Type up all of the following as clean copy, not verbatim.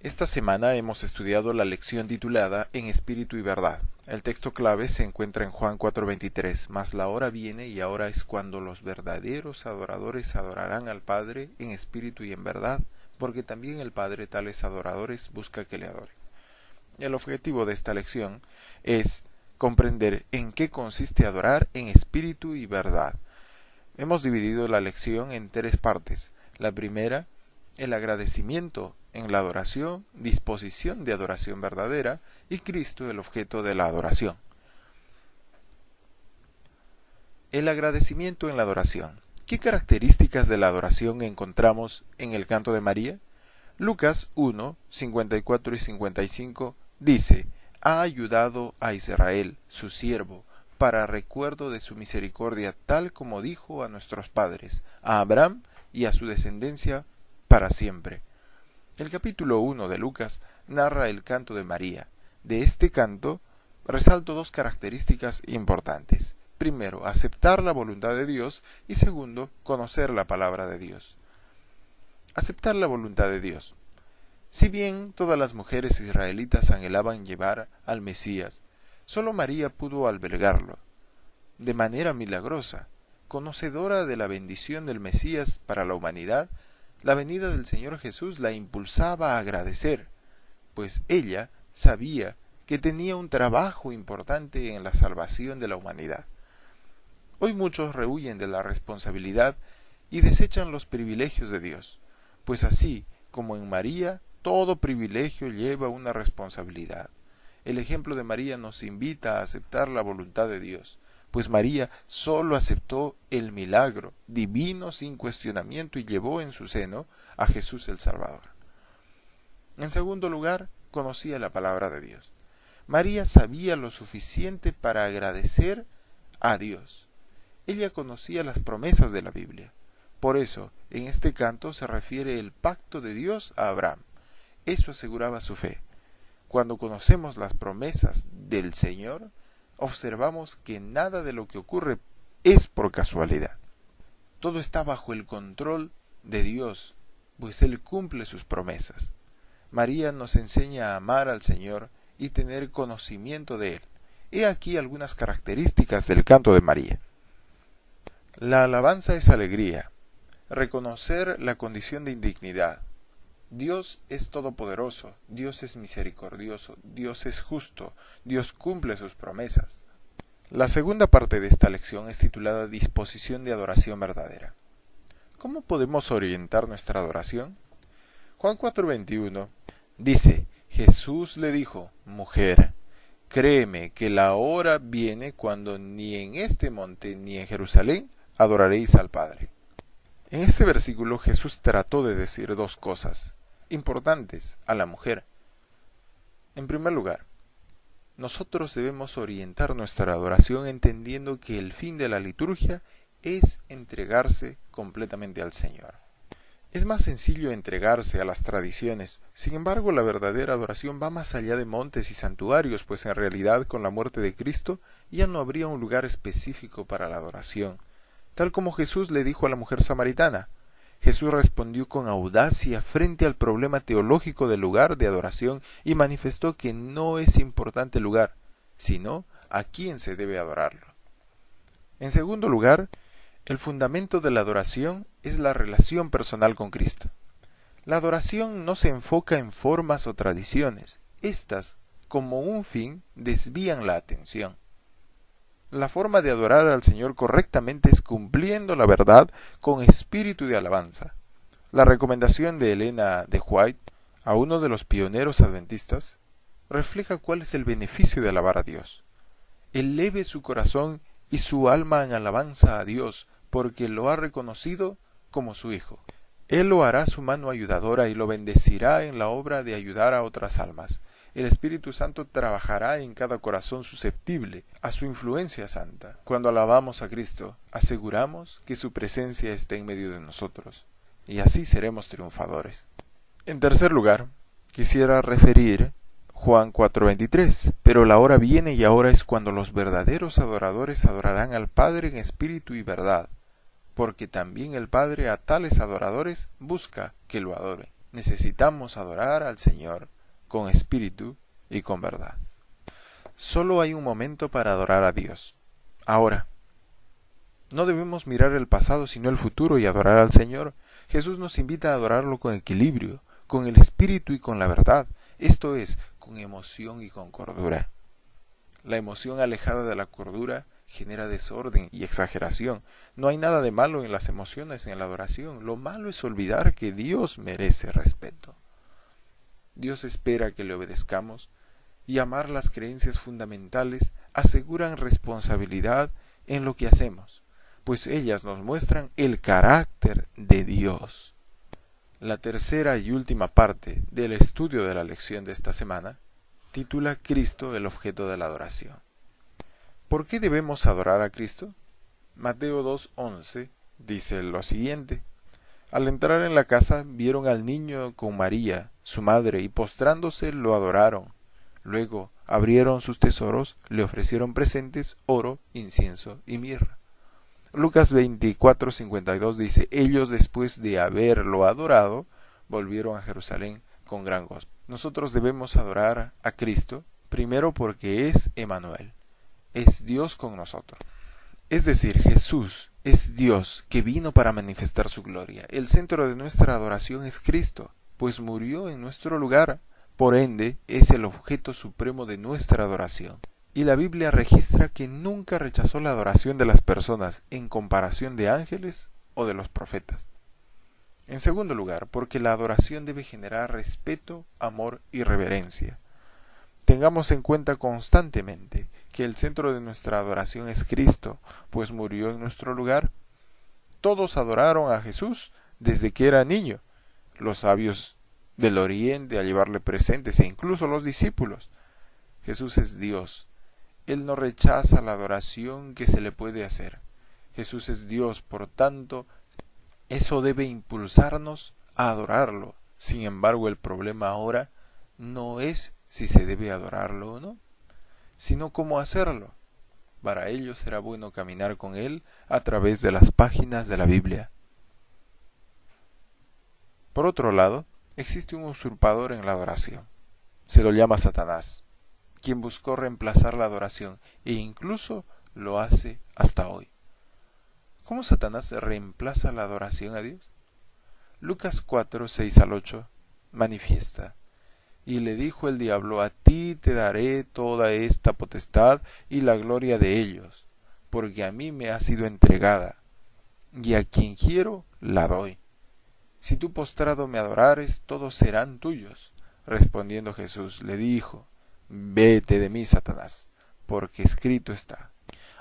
Esta semana hemos estudiado la lección titulada En Espíritu y Verdad. El texto clave se encuentra en Juan 4:23, mas la hora viene y ahora es cuando los verdaderos adoradores adorarán al Padre en espíritu y en verdad, porque también el Padre tales adoradores busca que le adoren. El objetivo de esta lección es comprender en qué consiste adorar en espíritu y verdad. Hemos dividido la lección en tres partes. La primera, el agradecimiento en la adoración, disposición de adoración verdadera y Cristo el objeto de la adoración. El agradecimiento en la adoración. ¿Qué características de la adoración encontramos en el canto de María? Lucas 1, 54 y 55 dice: ha ayudado a Israel, su siervo, para recuerdo de su misericordia, tal como dijo a nuestros padres, a Abraham y a su descendencia para siempre. El capítulo 1 de Lucas narra el canto de María. De este canto resalto dos características importantes. Primero, aceptar la voluntad de Dios y segundo, conocer la palabra de Dios. Aceptar la voluntad de Dios. Si bien todas las mujeres israelitas anhelaban llevar al Mesías, solo María pudo albergarlo. De manera milagrosa, conocedora de la bendición del Mesías para la humanidad, la venida del Señor Jesús la impulsaba a agradecer, pues ella sabía que tenía un trabajo importante en la salvación de la humanidad. Hoy muchos rehuyen de la responsabilidad y desechan los privilegios de Dios, pues así como en María, todo privilegio lleva una responsabilidad. El ejemplo de María nos invita a aceptar la voluntad de Dios, pues María solo aceptó el milagro divino sin cuestionamiento y llevó en su seno a Jesús el Salvador. En segundo lugar, conocía la palabra de Dios. María sabía lo suficiente para agradecer a Dios. Ella conocía las promesas de la Biblia. Por eso, en este canto se refiere el pacto de Dios a Abraham. Eso aseguraba su fe. Cuando conocemos las promesas del Señor, observamos que nada de lo que ocurre es por casualidad. Todo está bajo el control de Dios, pues Él cumple sus promesas. María nos enseña a amar al Señor y tener conocimiento de Él. He aquí algunas características del canto de María. La alabanza es alegría. Reconocer la condición de indignidad. Dios es todopoderoso, Dios es misericordioso, Dios es justo, Dios cumple sus promesas. La segunda parte de esta lección es titulada Disposición de adoración verdadera. ¿Cómo podemos orientar nuestra adoración? Juan 4:21 dice: Jesús le dijo: mujer, créeme que la hora viene cuando ni en este monte ni en Jerusalén adoraréis al Padre. En este versículo Jesús trató de decir dos cosas importantes a la mujer. En primer lugar, nosotros debemos orientar nuestra adoración entendiendo que el fin de la liturgia es entregarse completamente al Señor. Es más sencillo entregarse a las tradiciones, sin embargo la verdadera adoración va más allá de montes y santuarios, pues en realidad con la muerte de Cristo ya no habría un lugar específico para la adoración. Tal como Jesús le dijo a la mujer samaritana, Jesús respondió con audacia frente al problema teológico del lugar de adoración y manifestó que no es importante el lugar, sino a quién se debe adorarlo. En segundo lugar, el fundamento de la adoración es la relación personal con Cristo. La adoración no se enfoca en formas o tradiciones. Estas, como un fin, desvían la atención. La forma de adorar al Señor correctamente es cumpliendo la verdad con espíritu de alabanza. La recomendación de Elena de White a uno de los pioneros adventistas refleja cuál es el beneficio de alabar a Dios. Eleve su corazón y su alma en alabanza a Dios porque lo ha reconocido como su Hijo. Él lo hará su mano ayudadora y lo bendecirá en la obra de ayudar a otras almas. El Espíritu Santo trabajará en cada corazón susceptible a su influencia santa. Cuando alabamos a Cristo, aseguramos que su presencia está en medio de nosotros, y así seremos triunfadores. En tercer lugar, quisiera referir Juan 4:23, pero la hora viene y ahora es cuando los verdaderos adoradores adorarán al Padre en espíritu y verdad, porque también el Padre a tales adoradores busca que lo adoren. Necesitamos adorar al Señor con espíritu y con verdad. Solo hay un momento para adorar a Dios. Ahora. No debemos mirar el pasado sino el futuro y adorar al Señor. Jesús nos invita a adorarlo con equilibrio, con el espíritu y con la verdad, esto es, con emoción y con cordura. La emoción alejada de la cordura genera desorden y exageración. No hay nada de malo en las emociones en la adoración. Lo malo es olvidar que Dios merece respeto. Dios espera que le obedezcamos y amar las creencias fundamentales aseguran responsabilidad en lo que hacemos, pues ellas nos muestran el carácter de Dios. La tercera y última parte del estudio de la lección de esta semana titula Cristo el objeto de la adoración. ¿Por qué debemos adorar a Cristo? Mateo 2:11 dice lo siguiente: Al entrar en la casa vieron al niño con María, su madre, y postrándose lo adoraron. Luego abrieron sus tesoros, le ofrecieron presentes, oro, incienso y mirra. Lucas 24:52 dice: Ellos después de haberlo adorado, volvieron a Jerusalén con gran gozo. Nosotros debemos adorar a Cristo, primero porque es Emmanuel, es Dios con nosotros. Es decir, Jesús es Dios que vino para manifestar su gloria. El centro de nuestra adoración es Cristo, pues murió en nuestro lugar, por ende es el objeto supremo de nuestra adoración. Y la Biblia registra que nunca rechazó la adoración de las personas en comparación de ángeles o de los profetas. En segundo lugar, porque la adoración debe generar respeto, amor y reverencia. Tengamos en cuenta constantemente que el centro de nuestra adoración es Cristo, pues murió en nuestro lugar. Todos adoraron a Jesús desde que era niño, los sabios del oriente a llevarle presentes e incluso los discípulos. Jesús es Dios. Él no rechaza la adoración que se le puede hacer. Jesús es Dios, por tanto, eso debe impulsarnos a adorarlo. Sin embargo, el problema ahora no es si se debe adorarlo o no, sino cómo hacerlo. Para ello será bueno caminar con Él a través de las páginas de la Biblia. Por otro lado, existe un usurpador en la adoración. Se lo llama Satanás, quien buscó reemplazar la adoración e incluso lo hace hasta hoy. ¿Cómo Satanás reemplaza la adoración a Dios? Lucas 4:6-8 manifiesta: Y le dijo el diablo: A ti te daré toda esta potestad y la gloria de ellos, porque a mí me ha sido entregada, y a quien quiero la doy. Si tú postrado me adorares, todos serán tuyos. Respondiendo Jesús, le dijo: Vete de mí, Satanás, porque escrito está: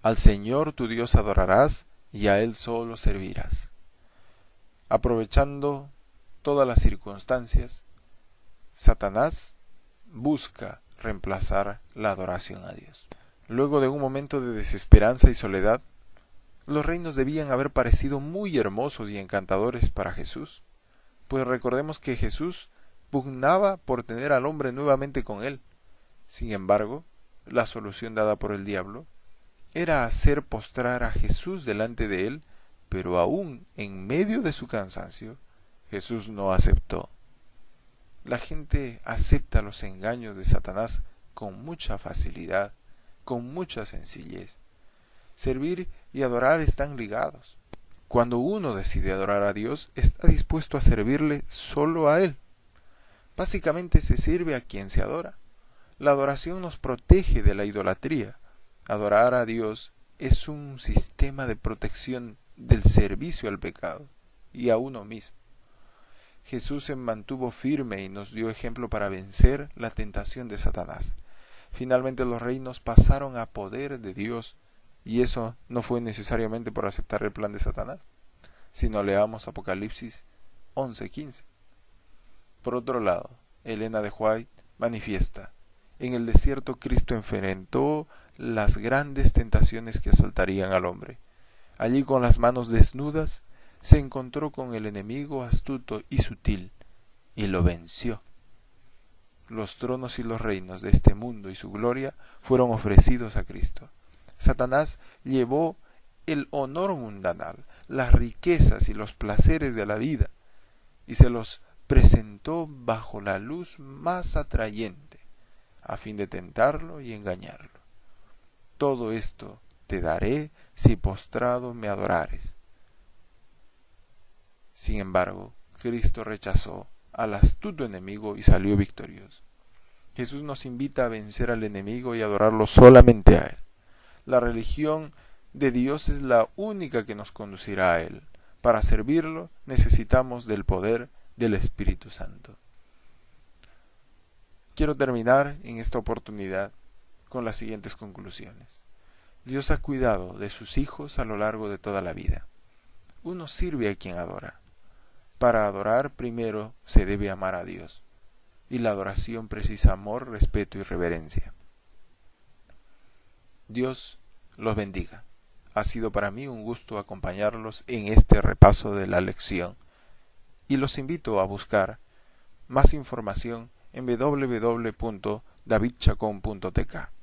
Al Señor tu Dios adorarás, y a Él solo servirás. Aprovechando todas las circunstancias, Satanás busca reemplazar la adoración a Dios. Luego de un momento de desesperanza y soledad, los reinos debían haber parecido muy hermosos y encantadores para Jesús, pues recordemos que Jesús pugnaba por tener al hombre nuevamente con él. Sin embargo, la solución dada por el diablo era hacer postrar a Jesús delante de él, pero aún en medio de su cansancio, Jesús no aceptó. La gente acepta los engaños de Satanás con mucha facilidad, con mucha sencillez. Servir y adorar están ligados. Cuando uno decide adorar a Dios, está dispuesto a servirle solo a Él. Básicamente se sirve a quien se adora. La adoración nos protege de la idolatría. Adorar a Dios es un sistema de protección del servicio al pecado y a uno mismo. Jesús se mantuvo firme y nos dio ejemplo para vencer la tentación de Satanás. Finalmente los reinos pasaron a poder de Dios, y eso no fue necesariamente por aceptar el plan de Satanás, sino leamos Apocalipsis 11:15. Por otro lado, Elena de White manifiesta: en el desierto Cristo enfrentó las grandes tentaciones que asaltarían al hombre. Allí, con las manos desnudas, se encontró con el enemigo astuto y sutil, y lo venció. Los tronos y los reinos de este mundo y su gloria fueron ofrecidos a Cristo. Satanás llevó el honor mundanal, las riquezas y los placeres de la vida, y se los presentó bajo la luz más atrayente, a fin de tentarlo y engañarlo. Todo esto te daré si postrado me adorares. Sin embargo, Cristo rechazó al astuto enemigo y salió victorioso. Jesús nos invita a vencer al enemigo y adorarlo solamente a Él. La religión de Dios es la única que nos conducirá a Él. Para servirlo necesitamos del poder del Espíritu Santo. Quiero terminar en esta oportunidad con las siguientes conclusiones. Dios ha cuidado de sus hijos a lo largo de toda la vida. Uno sirve a quien adora. Para adorar primero se debe amar a Dios, y la adoración precisa amor, respeto y reverencia. Dios los bendiga. Ha sido para mí un gusto acompañarlos en este repaso de la lección, y los invito a buscar más información en www.davidchacon.tk.